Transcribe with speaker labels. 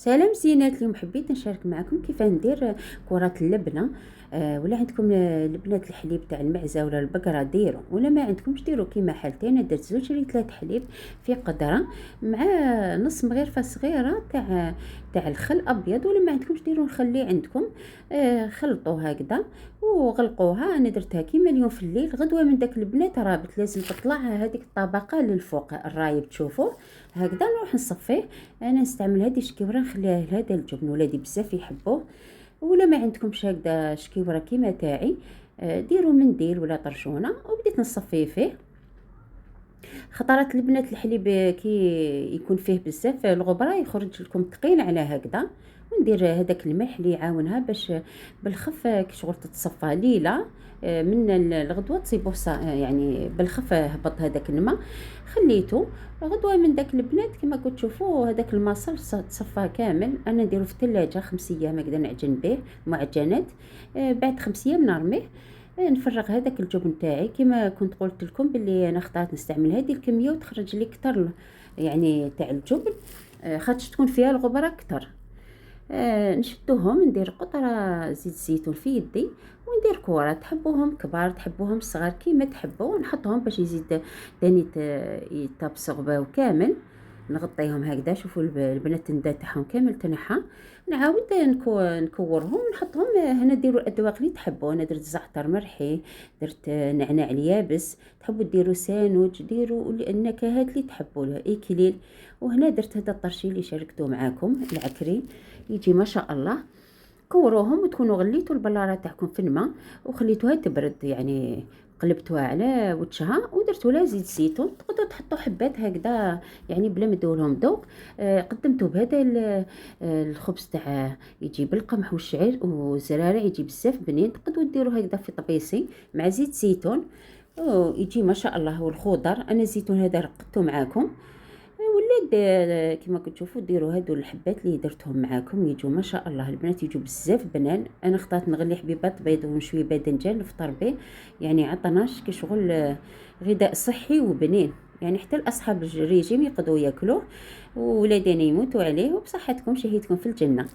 Speaker 1: سلام زينات، اليوم حبيت نشارك معكم كيف ندير كرات اللبنه. ولا عندكم لبنه الحليب تاع المعزه ولا البقره ديروا، ولا ما عندكمش ديروا كيما حالتين. درت 2 لتر حليب في قدره مع نص مغرفه صغيره تاع الخل ابيض، ولا ما عندكمش ديروا الخل اللي عندكم. خلطوا هكذا وغلقوها. انا درتها كيما اليوم في الليل. غدوه من داك البنات رابط لازم تطلع هذيك الطبقه للفوق الرايب تشوفوه هكذا. نروح نصفيه. انا نستعمل هذه شكيوره نخليها لهذا الجبن، ولادي بزاف يحبوه. ولا ما عندكمش هكذا شكيوره كيما تاعي، ديروا منديل ولا طرشونه وبديت نصفيه فيه. خطرات البنات الحليب كي يكون فيه بزاف الغبره يخرج لكم ثقيل على هكذا. وندير هذاك الملح اللي يعاونها باش بالخف كي شغل تتصفى ليله. من الغدوه تصيبوه يعني بالخف هبط هذاك الماء خليته. غدوه من داك البنات كما كنت تشوفوا هذاك المصل تصفى كامل. انا نديرو في الثلاجه 5 ايام هكذا نعجن به معجنات. بعد 5 ايام نرميه. نفرغ هذاك الجبن تاعي كما كنت قلت لكم باللي انا اختارت نستعمل هذه الكميه وتخرج لي كتر يعني تاع الجبن. خاطش تكون فيها الغبره كتر. نشدوهم ندير قطره زيت الزيتون في يدي وندير كره، تحبوهم كبار تحبوهم صغار كيما تحبوا، ونحطهم باش يزيد داني يتبصغ كامل. نغطيهم هكذا. شوفوا البنات الندى تاعهم كامل تنحى. نعاود نكورهم ونحطهم هنا. ديروا الادواق اللي تحبوا. انا درت زعتر مرحي، درت نعناع اليابس. تحبوا ديروا سانوج، ديروا النكهات اللي تحبوا اكليل. وهنا درت هذا الطرشي اللي شاركته معاكم العكري، يجي ما شاء الله. كوروهم وتكونوا غليتوا البلاره تاعكم في الماء وخليتوها تبرد، يعني قلبتوها على وجهها ودرتوا لها زيت زيتون. تقدروا تحطوا حبات هكذا يعني بلا ما ديروا لهم ذوق. قدمتوا بهذا الخبز تاع يجي بالقمح والشعير والزرارع، يجي بزاف بنين. تقدروا ديروا هكذا في طبيسي مع زيت زيتون يجي ما شاء الله. والخضر انا الزيتون هذا رقدته معاكم. ولاد كما كتشوفوا ديروا هادو الحبات اللي درتهم معاكم يجوا ما شاء الله. البنات يجوا بزاف بنان. انا اخترت نغلي حبيبات بيض ونشوي باذنجان نفطر به، يعني عطناش كي شغل غذاء صحي وبنين. يعني حتى الاصحاب الريجيم يقدروا ياكلوه، وولادنا يموتوا عليه. وبصحتكم شهيتكم في الجنه.